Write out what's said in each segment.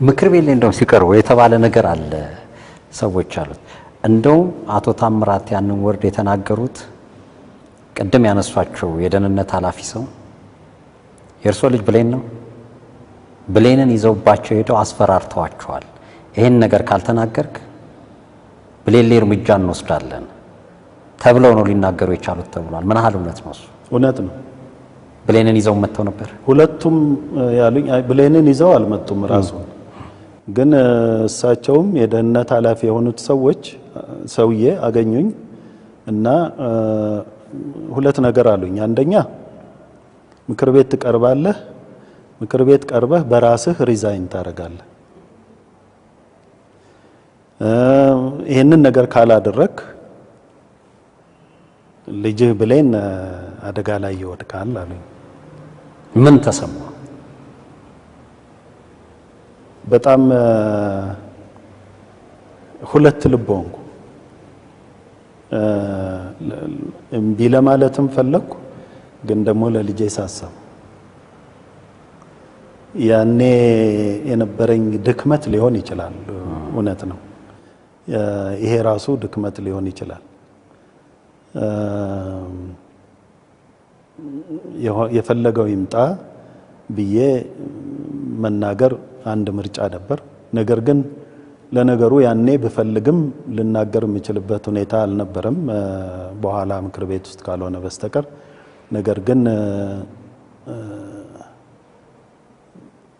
ምክር ቤት ላይ እንደው ሲቀርቡ የተባለ ነገር አለ ሰዎች አሉት። እንደው አቶ ታምራት ያንን ወርድ የተናገሩት ቅድም ያነሷቸው የደህንነት ኃላፊ ሰው የእርሶ ልጅ ብሌን ነው። ብሌንን ይዘውባቸው ሄደው አስፈራርተዋቸዋል። ይሄን ነገር ካልተናገርክ ብሌን ላይ እርምጃ እንወስዳለን ተብለው ነው ሊናገሩ የቻሉት ተብሏል። ምን ያህል እውነት ነው እሱ? እውነት ነው። ብሌንን ይዘው መጥተው ነበር። ሁለቱም ያሉኝ ብሌንን ይዘው አልመጡም። ራሱ ግን እሳቸውም የደህንነት ኃላፊ የሆኑት ሰውዬ አገኙኝ እና ሁለት ነገር አሉኝ። አንደኛ ምክር ቤት ትቀርባለህ፣ ምክር ቤት ቀርበህ በራስህ ሪዛይን ታደርጋለህ። ይሄንን ነገር ካላደረክ ልጅህ ብሌን አደጋ ላይ ይወድቃል አሉኝ። ምን ተሰማ? በጣም ሁለት ልብ ሆንኩ። እምቢ ለማለትም ፈለኩ፣ ግን ደግሞ ለልጄ ሳሰብ ያኔ የነበረኝ ድክመት ሊሆን ይችላል። እውነት ነው። ይሄ ራሱ ድክመት ሊሆን ይችላል። የፈለገው ይምጣ ብዬ መናገር አንድ ምርጫ ነበር። ነገር ግን ለነገሩ ያኔ ብፈልግም ልናገር የምችልበት ሁኔታ አልነበረም፣ በኋላ ምክር ቤት ውስጥ ካልሆነ በስተቀር። ነገር ግን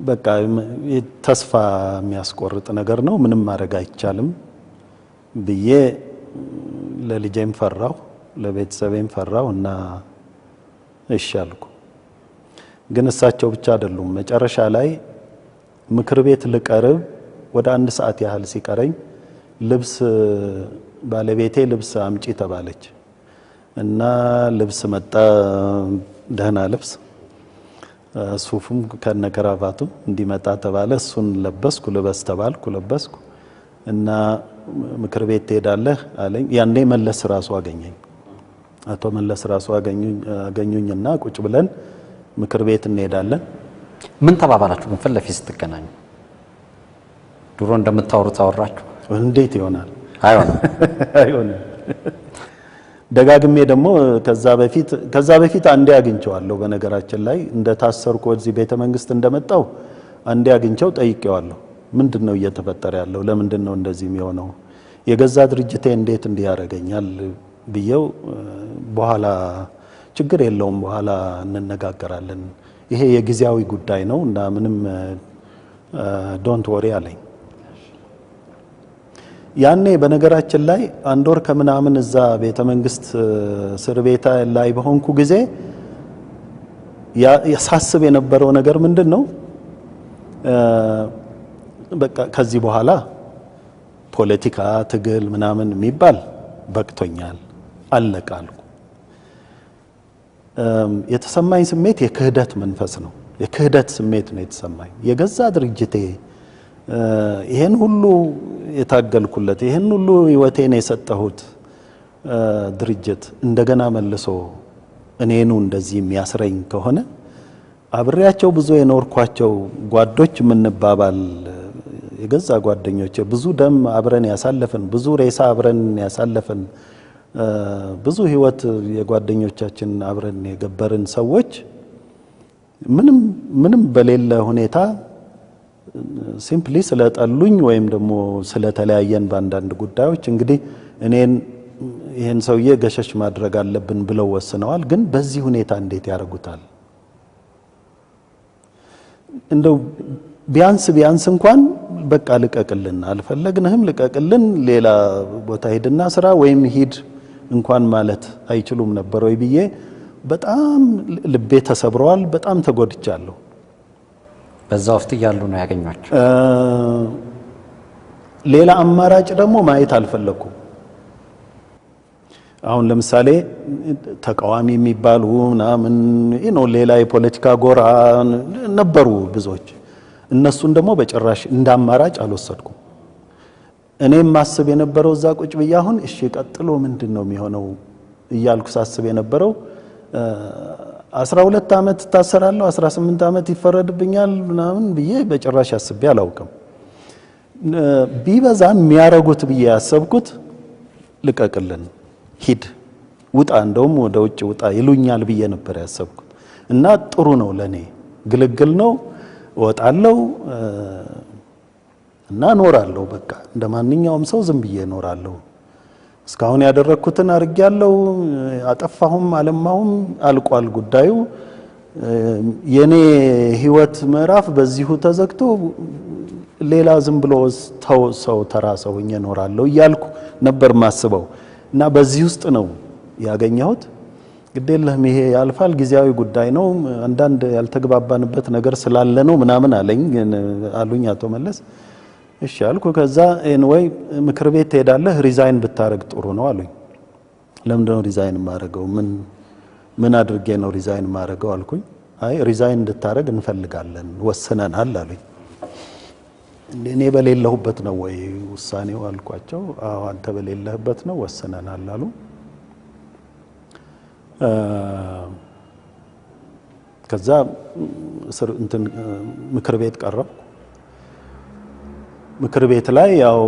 በቃ ተስፋ የሚያስቆርጥ ነገር ነው፣ ምንም ማድረግ አይቻልም ብዬ ለልጄም ፈራሁ፣ ለቤተሰቤም ፈራሁ እና እሺ አልኩ። ግን እሳቸው ብቻ አይደሉም። መጨረሻ ላይ ምክር ቤት ልቀርብ ወደ 1 ሰዓት ያህል ሲቀረኝ ባለቤቴ ልብስ አምጪ ተባለች እና ልብስ መጣ። ደህና ልብስ ሱፉም ከነከራባቱ እንዲመጣ ተባለ። እሱን ለበስኩ። ልበስ ተባልኩ፣ ለበስኩ እና ምክር ቤት ትሄዳለህ አለኝ። ያኔ መለስ ራሱ አገኘኝ። አቶ መለስ ራሱ አገኙኝና ቁጭ ብለን ምክር ቤት እንሄዳለን። ምን ተባባላችሁ? ምን ፊት ለፊት ስትገናኙ? ድሮ እንደምታወሩት አወራችሁ? እንዴት ይሆናል? አይሆንም። ደጋግሜ ደግሞ ከዛ በፊት አንዴ አግኝቼዋለሁ። በነገራችን ላይ እንደታሰርኩ ወደዚህ ቤተ መንግስት እንደመጣው አንዴ አግኝቼው ጠይቄዋለሁ። ምንድነው እየተፈጠረ ያለው? ለምንድነው እንደዚህ የሚሆነው? የገዛ ድርጅቴ እንዴት እንዲህ ያደርገኛል ብዬው በኋላ ችግር የለውም በኋላ እንነጋገራለን፣ ይሄ የጊዜያዊ ጉዳይ ነው እና ምንም ዶንት ወሪ አለኝ። ያኔ በነገራችን ላይ 1 ወር ከምናምን እዛ ቤተ መንግስት እስር ቤት ላይ በሆንኩ ጊዜ ያሳስብ የነበረው ነገር ምንድነው? በቃ ከዚህ በኋላ ፖለቲካ ትግል ምናምን የሚባል በቅቶኛል፣ አለቃልኩ። የተሰማኝ ስሜት የክህደት መንፈስ ነው። የክህደት ስሜት ነው የተሰማኝ። የገዛ ድርጅቴ ይሄን ሁሉ የታገልኩለት ይሄን ሁሉ ህይወቴን የሰጠሁት ድርጅት እንደገና መልሶ እኔኑ እንደዚህ የሚያስረኝ ከሆነ አብሬያቸው ብዙ የኖርኳቸው ጓዶች የምንባባል የገዛ ጓደኞቼ ብዙ ደም አብረን ያሳለፈን ብዙ ሬሳ አብረን ያሳለፈን ብዙ የጓደኞቻችን አብረን የገበርን ሰዎች ምንም በሌለ ሁኔታ ሲምፕሊ ስለጠሉኝ ወይም ደግሞ ስለተለያየን በአንዳንድ ጉዳዮች እንግዲህ ይሄን ሰውዬ ገሸሽ ማድረግ አለብን ብለው ወስነዋል። ግን በዚህ ሁኔታ እንዴት ያደርጉታል? እንደው ቢያንስ እንኳን በቃ ልቀቅልን፣ አልፈለግንህም ልቀቅልን፣ ሌላ ቦታ ሂድና ስራ ወይም ሂድ እንኳን ማለት አይችሉም ነበር ወይ ብዬ በጣም ልቤ ተሰብሯል። በጣም ተጎድቻለሁ። በዛ ወቅት እያሉ ነው ያገኟቸው። ሌላ አማራጭ ደግሞ ማየት አልፈለኩም። አሁን ለምሳሌ ተቃዋሚ የሚባሉ ምናምን ሌላ የፖለቲካ ጎራ ነበሩ ብዙዎች። እነሱን ደግሞ በጭራሽ እንደ አማራጭ አልወሰድኩም። እኔም ማስብ የነበረው እዛ ቁጭ ብዬ አሁን እሺ ቀጥሎ ምንድነው የሚሆነው እያልኩ ሳስብ የነበረው 12 ዓመት ታሰራለሁ 18 ዓመት ይፈረድብኛል ምናምን ብዬ በጭራሽ አስቤ አላውቅም። ቢበዛ የሚያረጉት ብዬ ያሰብኩት ልቀቅልን፣ ሂድ፣ ውጣ፣ እንደውም ወደ ውጭ ውጣ ይሉኛል ብዬ ነበር ያሰብኩት። እና ጥሩ ነው ለኔ ግልግል ነው፣ እወጣለሁ እና እኖራለሁ። በቃ እንደ ማንኛውም ሰው ዝም ብዬ እኖራለሁ። እስካሁን ያደረኩትን አድርጌያለሁ። አጠፋሁም አለማሁም አልቋል ጉዳዩ። የኔ ህይወት ምዕራፍ በዚሁ ተዘግቶ ሌላ ዝም ብሎ ሰው ተራ ሰው ሆኜ እኖራለሁ እያልኩ ነበር ማስበው። እና በዚህ ውስጥ ነው ያገኘሁት። ግዴለህም ይሄ ያልፋል፣ ጊዜያዊ ጉዳይ ነው፣ አንዳንድ ያልተግባባንበት ነገር ስላለ ነው ምናምን አሉኝ አቶ መለስ። እሺ አልኩ። ከዛ ኤንወይ ምክር ቤት ትሄዳለህ፣ ሪዛይን ብታረግ ጥሩ ነው አሉኝ። ለምንድን ነው ሪዛይን ማረገው? ምን አድርጌ ነው ሪዛይን ማረገው አልኩኝ። አይ ሪዛይን እንድታረግ እንፈልጋለን ወስነናል አሉኝ። እኔ በሌለሁበት ነው ወይ ውሳኔው አልኳቸው። አዎ አንተ በሌለህበት ነው ወስነናል አሉ። ከዛ ምክር ቤት ቀረብኩ። ምክር ቤት ላይ ያው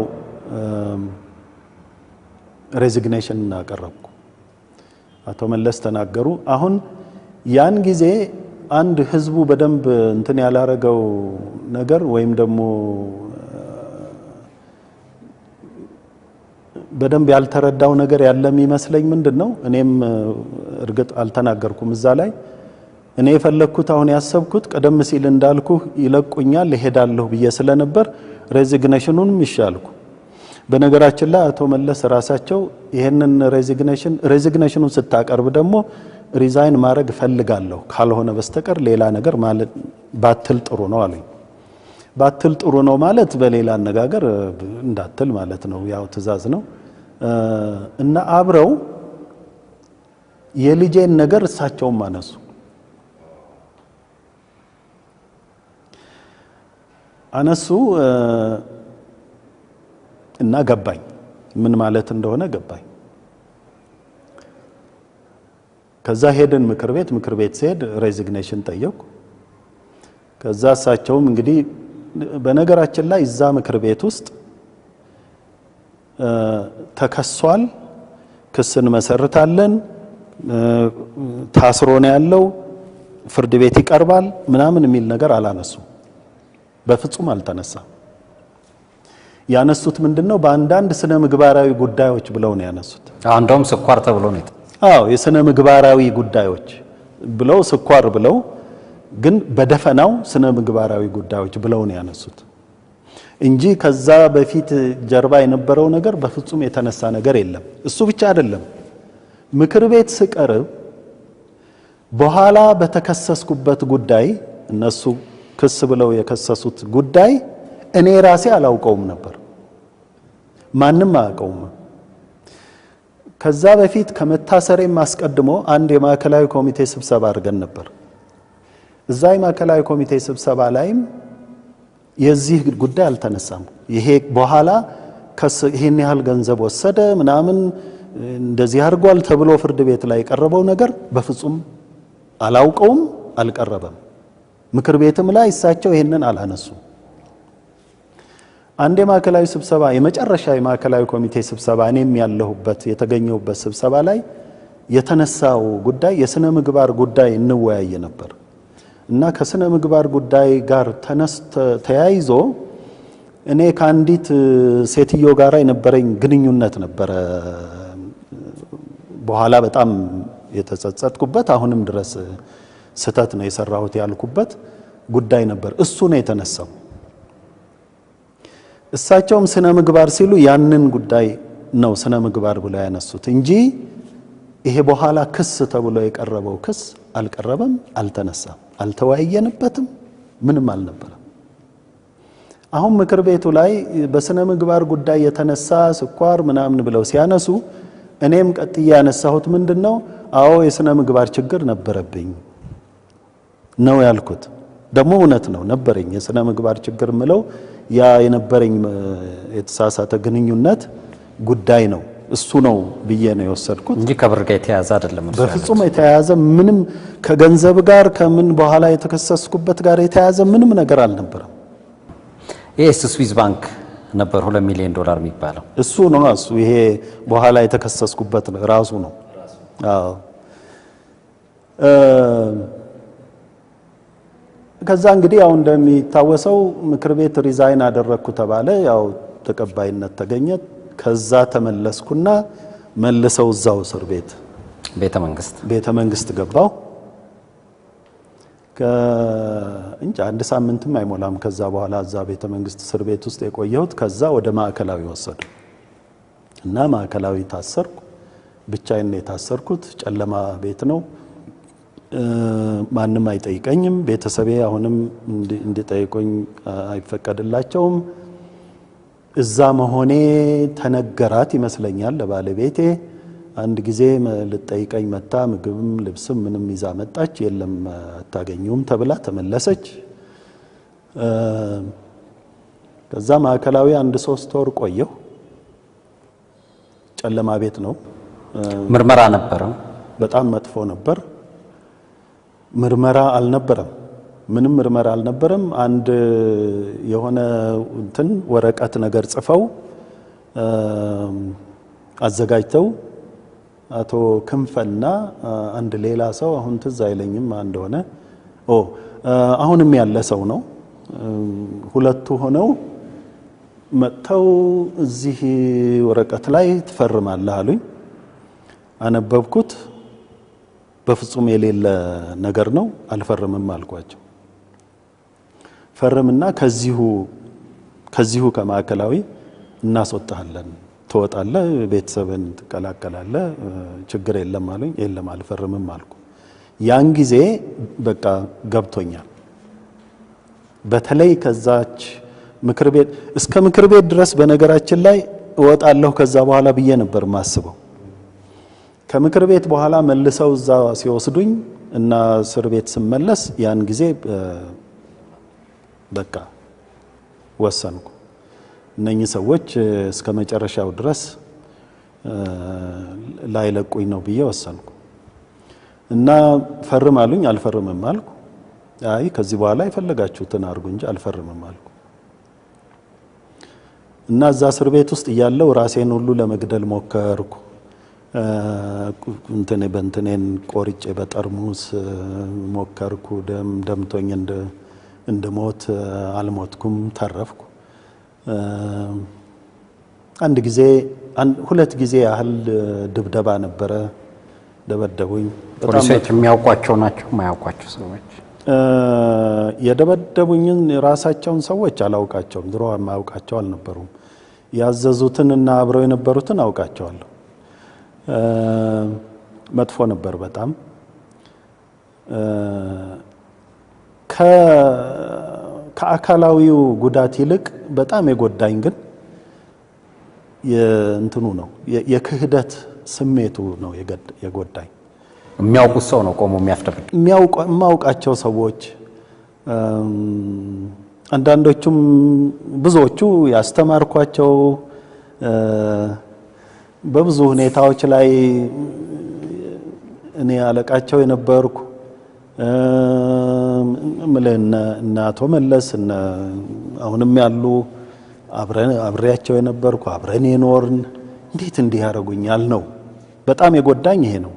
ሬዚግኔሽን አቀረብኩ። አቶ መለስ ተናገሩ። አሁን ያን ጊዜ አንድ ህዝቡ በደንብ ያላረገው ነገር ወይም ደግሞ በደንብ ያልተረዳው ነገር ያለ የሚመስለኝ ምንድነው፣ እኔም እርግጥ አልተናገርኩም እዛ ላይ። እኔ የፈለኩት አሁን ያሰብኩት ቀደም ሲል እንዳልኩ ይለቁኛል እሄዳለሁ ብዬ ስለነበር ሬዚግኔሽኑንም ይሻልኩ። በነገራችን ላይ አቶ መለስ ራሳቸው ይሄንን ሬዚግኔሽኑን ስታቀርብ ደግሞ ሪዛይን ማድረግ ፈልጋለሁ ካልሆነ በስተቀር ሌላ ነገር ማለት ባትል ጥሩ ነው አሉኝ። ባትል ጥሩ ነው ማለት በሌላ አነጋገር እንዳትል ማለት ነው፣ ያው ትዕዛዝ ነው። እና አብረው የልጄን ነገር እሳቸውም አነሱ እና ገባኝ፣ ምን ማለት እንደሆነ ገባኝ። ከዛ ሄድን ምክር ቤት ሲሄድ ሬዚግኔሽን ጠየቁ። ከዛ እሳቸውም እንግዲህ በነገራችን ላይ እዛ ምክር ቤት ውስጥ ተከሷል፣ ክስን መሰርታለን፣ ታስሮ ነው ያለው፣ ፍርድ ቤት ይቀርባል ምናምን የሚል ነገር አላነሱም። በፍጹም አልተነሳም። ያነሱት ምንድነው በአንዳንድ ስነ ምግባራዊ ጉዳዮች ብለው ነው ያነሱት። እንደውም ስኳር ተብሎ ነው። አዎ የስነ ምግባራዊ ጉዳዮች ብለው ስኳር ብለው፣ ግን በደፈናው ስነ ምግባራዊ ጉዳዮች ብለው ነው ያነሱት እንጂ ከዛ በፊት ጀርባ የነበረው ነገር በፍጹም የተነሳ ነገር የለም። እሱ ብቻ አይደለም፣ ምክር ቤት ስቀርብ በኋላ በተከሰስኩበት ጉዳይ እነሱ ክስ ብለው የከሰሱት ጉዳይ እኔ ራሴ አላውቀውም ነበር፣ ማንም አያውቀውም። ከዛ በፊት ከመታሰሬም አስቀድሞ አንድ የማዕከላዊ ኮሚቴ ስብሰባ አድርገን ነበር። እዛ የማዕከላዊ ኮሚቴ ስብሰባ ላይም የዚህ ጉዳይ አልተነሳም። ይሄ በኋላ ይሄን ያህል ገንዘብ ወሰደ ምናምን እንደዚህ አድርጓል ተብሎ ፍርድ ቤት ላይ የቀረበው ነገር በፍጹም አላውቀውም፣ አልቀረበም። ምክር ቤትም ላይ እሳቸው ይሄንን አላነሱም። አንድ የማዕከላዊ ስብሰባ የመጨረሻ የማዕከላዊ ኮሚቴ ስብሰባ እኔም ያለሁበት የተገኘሁበት ስብሰባ ላይ የተነሳው ጉዳይ የስነ ምግባር ጉዳይ እንወያይ ነበር እና ከስነ ምግባር ጉዳይ ጋር ተያይዞ እኔ ከአንዲት ሴትዮ ጋር የነበረኝ ግንኙነት ነበረ። በኋላ በጣም የተጸጸትኩበት አሁንም ድረስ ስህተት ነው የሰራሁት ያልኩበት ጉዳይ ነበር። እሱ ነው የተነሳው። እሳቸውም ስነ ምግባር ሲሉ ያንን ጉዳይ ነው ስነ ምግባር ብለው ያነሱት እንጂ ይሄ በኋላ ክስ ተብሎ የቀረበው ክስ አልቀረበም፣ አልተነሳም፣ አልተወያየንበትም፣ ምንም አልነበረም። አሁን ምክር ቤቱ ላይ በስነ ምግባር ጉዳይ የተነሳ ስኳር ምናምን ብለው ሲያነሱ እኔም ቀጥዬ ያነሳሁት ምንድነው፣ አዎ የስነ ምግባር ችግር ነበረብኝ ነው ያልኩት። ደግሞ እውነት ነው ነበረኝ የስነ ምግባር ችግር ምለው ያ የነበረኝ የተሳሳተ ግንኙነት ጉዳይ ነው። እሱ ነው ብዬ ነው የወሰድኩት እንጂ ከብር ጋር የተያያዘ አይደለም። በፍጹም የተያያዘ ምንም ከገንዘብ ጋር ከምን በኋላ የተከሰስኩበት ጋር የተያያዘ ምንም ነገር አልነበረም። ይሄ ስዊዝ ባንክ ነበር 2 ሚሊዮን ዶላር የሚባለው እሱ ነው። እሱ ይሄ በኋላ የተከሰስኩበት ነው ራሱ ነው። አዎ ከዛ እንግዲህ ያው እንደሚታወሰው ምክር ቤት ሪዛይን አደረግኩ ተባለ። ያው ተቀባይነት ተገኘ። ከዛ ተመለስኩና መልሰው እዛው እስር ቤት ቤተ መንግስት ገባው። ከእንጃ 1 ሳምንትም አይሞላም። ከዛ በኋላ እዛ ቤተ መንግስት እስር ቤት ውስጥ የቆየሁት። ከዛ ወደ ማዕከላዊ ወሰዱ እና ማዕከላዊ ታሰርኩ። ብቻዬን ነው የታሰርኩት። ጨለማ ቤት ነው። ማንም አይጠይቀኝም። ቤተሰቤ አሁንም እንዲጠይቁኝ አይፈቀድላቸውም። እዛ መሆኔ ተነገራት ይመስለኛል ለባለቤቴ። አንድ ጊዜ ልጠይቀኝ መጣ። ምግብም ልብስም ምንም ይዛ መጣች። የለም አታገኙም ተብላ ተመለሰች። ከዛ ማዕከላዊ 1-3 ወር ቆየሁ። ጨለማ ቤት ነው። ምርመራ ነበረ። በጣም መጥፎ ነበር። ምርመራ አልነበረም። ምንም ምርመራ አልነበረም። አንድ የሆነ እንትን ወረቀት ነገር ጽፈው አዘጋጅተው አቶ ክንፈና አንድ ሌላ ሰው አሁን ትዝ አይለኝም እንደሆነ አሁንም ያለ ሰው ነው። ሁለቱ ሆነው መጥተው እዚህ ወረቀት ላይ ትፈርማለህ አሉኝ። አነበብኩት። በፍጹም የሌለ ነገር ነው። አልፈርምም አልኳቸው። ፈርምና ከዚሁ ከማዕከላዊ እናስወጣለን፣ ትወጣለህ፣ ቤተሰብን ትቀላቀላለህ፣ ችግር የለም አሉኝ። የለም አልፈርምም አልኩ። ያን ጊዜ በቃ ገብቶኛል። በተለይ ከዛች ምክር ቤት እስከ ምክር ቤት ድረስ በነገራችን ላይ እወጣለሁ ከዛ በኋላ ብዬ ነበር ማስበው። ከምክር ቤት በኋላ መልሰው እዛ ሲወስዱኝ እና እስር ቤት ስመለስ ያን ጊዜ በቃ ወሰንኩ። እነኚህ ሰዎች እስከ መጨረሻው ድረስ ላይለቁኝ ነው ብዬ ወሰንኩ እና ፈርም አሉኝ። አልፈርምም አልኩ። አይ ከዚህ በኋላ የፈለጋችሁትን አድርጉ እንጂ አልፈርምም አልኩ እና እዛ እስር ቤት ውስጥ እያለሁ ራሴን ሁሉ ለመግደል ሞከርኩ። በእንትኔን ቆርጬ በጠርሙስ ሞከርኩ። ደምቶኝ እንድሞት አልሞትኩም፣ ተረፍኩ። አንድ ጊዜ 2 ጊዜ ያህል ድብደባ ነበረ። ደበደቡኝ። ፖሊሶች የሚያውቋቸው ናቸው የማያውቋቸው ሰዎች? የደበደቡኝን የራሳቸውን ሰዎች አላውቃቸውም። ድሮ የማያውቃቸው አልነበሩም። ያዘዙትን እና አብረው የነበሩትን አውቃቸዋለሁ። መጥፎ ነበር በጣም። ከአካላዊው ጉዳት ይልቅ በጣም የጎዳኝ ግን የእንትኑ ነው፣ የክህደት ስሜቱ ነው የጎዳኝ። የሚያውቁት ሰው ነው ቆሞ የሚያፍደብድ። የማውቃቸው ሰዎች አንዳንዶቹም ብዙዎቹ ያስተማርኳቸው በብዙ ሁኔታዎች ላይ እኔ አለቃቸው የነበርኩ እነ አቶ መለስ አሁንም ያሉ አብሬያቸው የነበርኩ አብረን የኖርን እንዴት እንዲህ ያደርጉኛል ነው በጣም የጎዳኝ ይሄ ነው።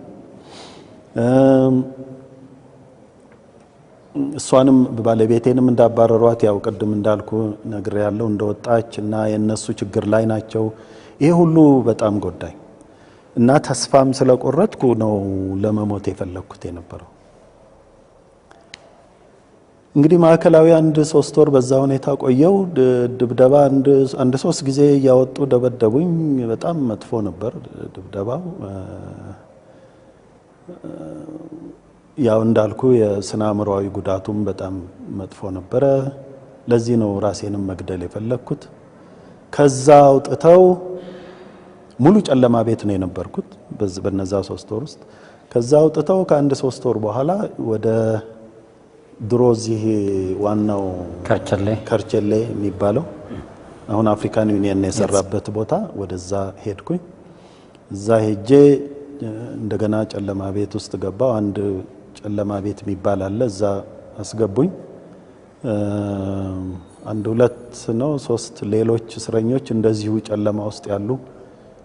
እሷንም ባለቤቴንም እንዳባረሯት ያው ቅድም እንዳልኩ ነግሬያለሁ። እንደወጣች እና የነሱ ችግር ላይ ናቸው። ይሄ ሁሉ በጣም ጎዳኝ እና ተስፋም ስለቆረጥኩ ነው ለመሞት የፈለኩት የነበረው። እንግዲህ ማዕከላዊ 1-3 ወር በዛ ሁኔታ ቆየው። ድብደባ 1-3 ጊዜ እያወጡ ደበደቡኝ። በጣም መጥፎ ነበር ድብደባው። ያው እንዳልኩ የስነ አእምሮአዊ ጉዳቱም በጣም መጥፎ ነበረ። ለዚህ ነው ራሴንም መግደል የፈለኩት። ከዛ አውጥተው ሙሉ ጨለማ ቤት ነው የነበርኩት በነዛ 3 ወር ውስጥ። ከዛ አውጥተው ከ1-3 ወር በኋላ ወደ ድሮ እዚህ ዋናው ከርቸሌ የሚባለው አሁን አፍሪካን ዩኒየን የሰራበት ቦታ ወደዛ ሄድኩኝ። እዛ ሄጄ እንደገና ጨለማ ቤት ውስጥ ገባው። አንድ ጨለማ ቤት የሚባል አለ፣ እዛ አስገቡኝ። አንድ ሁለት ነው ሶስት ሌሎች እስረኞች እንደዚሁ ጨለማ ውስጥ ያሉ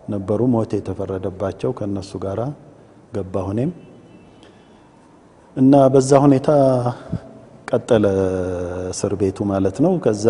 ነበሩ፣ ሞት የተፈረደባቸው። ከነሱ ጋራ ገባሁ እኔም እና በዛ ሁኔታ ቀጠለ እስር ቤቱ ማለት ነው። ከዛ